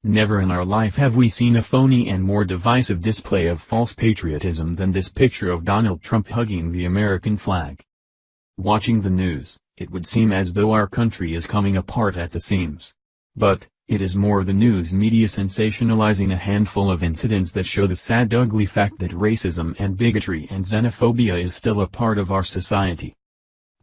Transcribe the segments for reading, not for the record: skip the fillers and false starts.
Never in our life have we seen a phony and more divisive display of false patriotism than this picture of Donald Trump hugging the American flag. Watching the news, it would seem as though our country is coming apart at the seams. But, it is more the news media sensationalizing a handful of incidents that show the sad ugly fact that racism and bigotry and xenophobia is still a part of our society.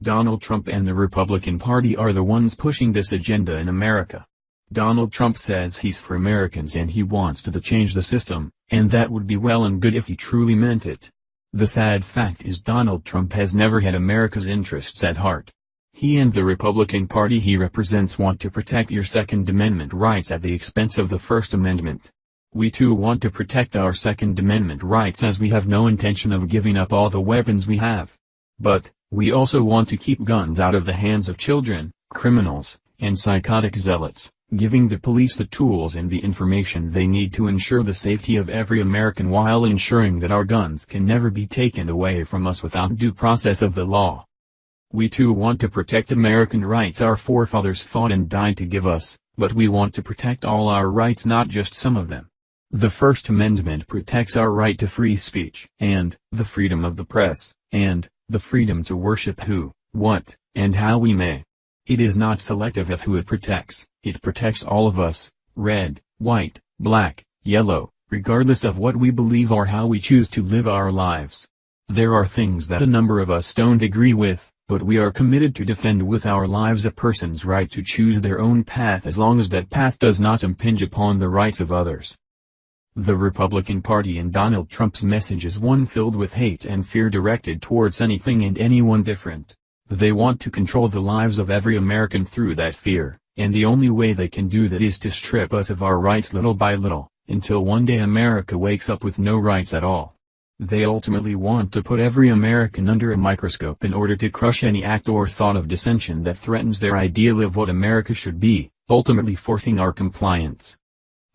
Donald Trump and the Republican Party are the ones pushing this agenda in America. Donald Trump says he's for Americans and he wants to change the system, and that would be well and good if he truly meant it. The sad fact is Donald Trump has never had America's interests at heart. He and the Republican Party he represents want to protect your Second Amendment rights at the expense of the First Amendment. We too want to protect our Second Amendment rights as we have no intention of giving up all the weapons we have. But, we also want to keep guns out of the hands of children, criminals, and psychotic zealots, giving the police the tools and the information they need to ensure the safety of every American while ensuring that our guns can never be taken away from us without due process of the law. We too want to protect American rights our forefathers fought and died to give us, but we want to protect all our rights, not just some of them. The First Amendment protects our right to free speech, and the freedom of the press, and the freedom to worship who, what, and how we may. It is not selective of who it protects all of us, red, white, black, yellow, regardless of what we believe or how we choose to live our lives. There are things that a number of us don't agree with, but we are committed to defend with our lives a person's right to choose their own path as long as that path does not impinge upon the rights of others. The Republican Party and Donald Trump's message is one filled with hate and fear directed towards anything and anyone different. They want to control the lives of every American through that fear, and the only way they can do that is to strip us of our rights little by little, until one day America wakes up with no rights at all. They ultimately want to put every American under a microscope in order to crush any act or thought of dissension that threatens their ideal of what America should be, ultimately forcing our compliance.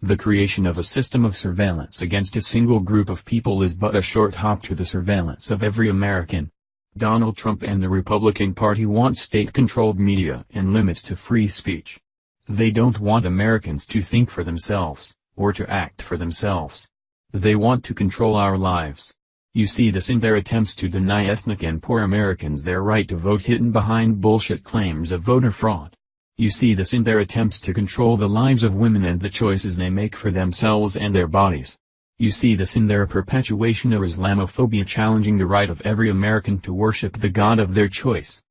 The creation of a system of surveillance against a single group of people is but a short hop to the surveillance of every American. Donald Trump and the Republican Party want state-controlled media and limits to free speech. They don't want Americans to think for themselves, or to act for themselves. They want to control our lives. You see this in their attempts to deny ethnic and poor Americans their right to vote hidden behind bullshit claims of voter fraud. You see this in their attempts to control the lives of women and the choices they make for themselves and their bodies. You see this in their perpetuation of Islamophobia challenging the right of every American to worship the God of their choice.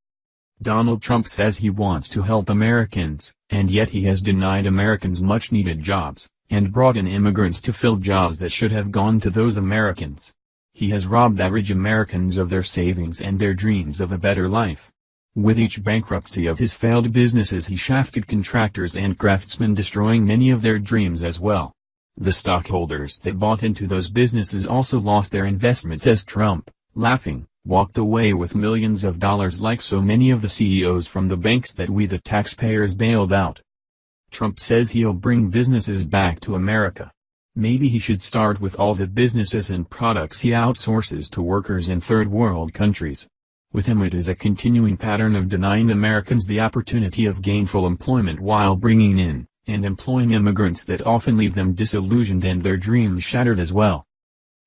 Donald Trump says he wants to help Americans, and yet he has denied Americans much-needed jobs, and brought in immigrants to fill jobs that should have gone to those Americans. He has robbed average Americans of their savings and their dreams of a better life. With each bankruptcy of his failed businesses he shafted contractors and craftsmen, destroying many of their dreams as well. The stockholders that bought into those businesses also lost their investments as Trump, laughing, walked away with millions of dollars like so many of the CEOs from the banks that we the taxpayers bailed out. Trump says he'll bring businesses back to America. Maybe he should start with all the businesses and products he outsources to workers in third world countries. With him it is a continuing pattern of denying Americans the opportunity of gainful employment while bringing in and employing immigrants that often leave them disillusioned and their dreams shattered as well.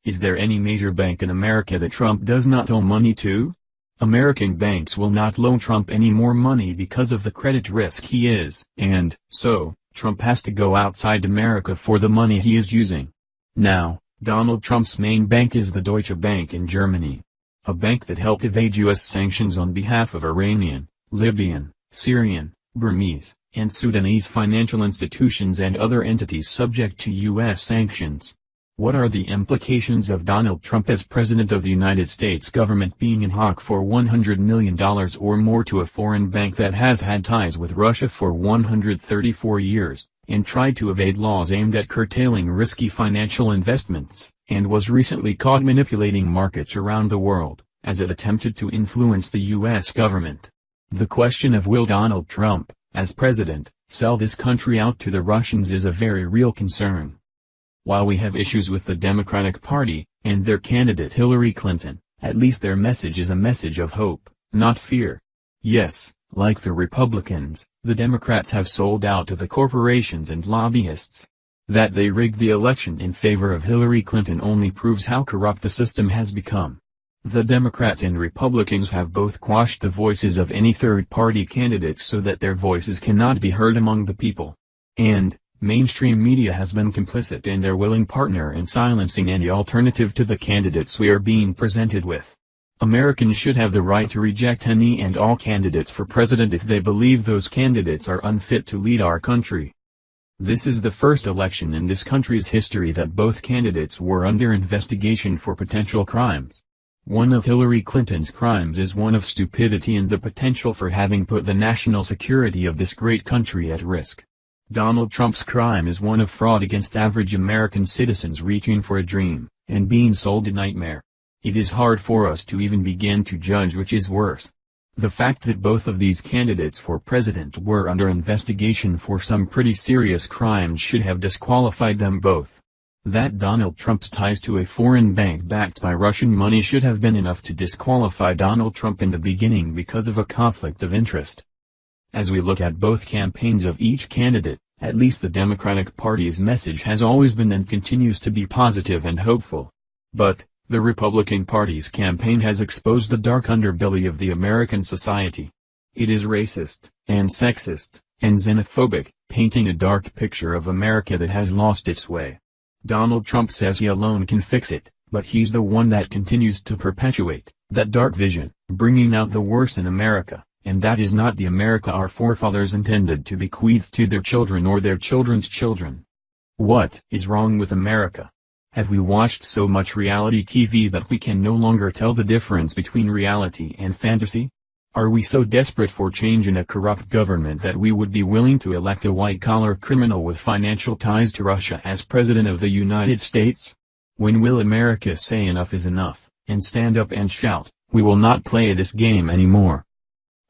Is there any major bank in America that Trump does not owe money to? American banks will not loan Trump any more money because of the credit risk he is, and so, Trump has to go outside America for the money he is using. Now, Donald Trump's main bank is the Deutsche Bank in Germany. A bank that helped evade U.S. sanctions on behalf of Iranian, Libyan, Syrian, Burmese, and Sudanese financial institutions and other entities subject to U.S. sanctions. What are the implications of Donald Trump as President of the United States government being in hock for $100 million or more to a foreign bank that has had ties with Russia for 134 years, and tried to evade laws aimed at curtailing risky financial investments, and was recently caught manipulating markets around the world, as it attempted to influence the U.S. government? The question of will Donald Trump, as president, sell this country out to the Russians is a very real concern. While we have issues with the Democratic Party, and their candidate Hillary Clinton, at least their message is a message of hope, not fear. Yes, like the Republicans, the Democrats have sold out to the corporations and lobbyists. That they rigged the election in favor of Hillary Clinton only proves how corrupt the system has become. The Democrats and Republicans have both quashed the voices of any third-party candidates so that their voices cannot be heard among the people. And, mainstream media has been complicit and their willing partner in silencing any alternative to the candidates we are being presented with. Americans should have the right to reject any and all candidates for president if they believe those candidates are unfit to lead our country. This is the first election in this country's history that both candidates were under investigation for potential crimes. One of Hillary Clinton's crimes is one of stupidity and the potential for having put the national security of this great country at risk. Donald Trump's crime is one of fraud against average American citizens reaching for a dream, and being sold a nightmare. It is hard for us to even begin to judge which is worse. The fact that both of these candidates for president were under investigation for some pretty serious crimes should have disqualified them both. That Donald Trump's ties to a foreign bank backed by Russian money should have been enough to disqualify Donald Trump in the beginning because of a conflict of interest. As we look at both campaigns of each candidate, at least the Democratic Party's message has always been and continues to be positive and hopeful. But, the Republican Party's campaign has exposed the dark underbelly of the American society. It is racist, and sexist, and xenophobic, painting a dark picture of America that has lost its way. Donald Trump says he alone can fix it, but he's the one that continues to perpetuate that dark vision, bringing out the worst in America, and that is not the America our forefathers intended to bequeath to their children or their children's children. What is wrong with America? Have we watched so much reality TV that we can no longer tell the difference between reality and fantasy? Are we so desperate for change in a corrupt government that we would be willing to elect a white-collar criminal with financial ties to Russia as President of the United States? When will America say enough is enough, and stand up and shout, "We will not play this game anymore"?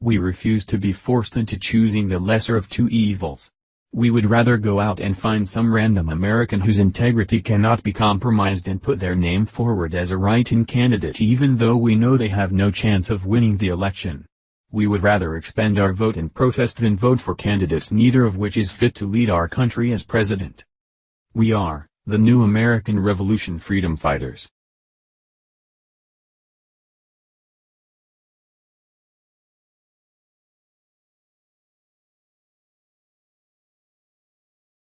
We refuse to be forced into choosing the lesser of two evils. We would rather go out and find some random American whose integrity cannot be compromised and put their name forward as a write-in candidate even though we know they have no chance of winning the election. We would rather expend our vote in protest than vote for candidates neither of which is fit to lead our country as president. We are, the new American Revolution freedom fighters.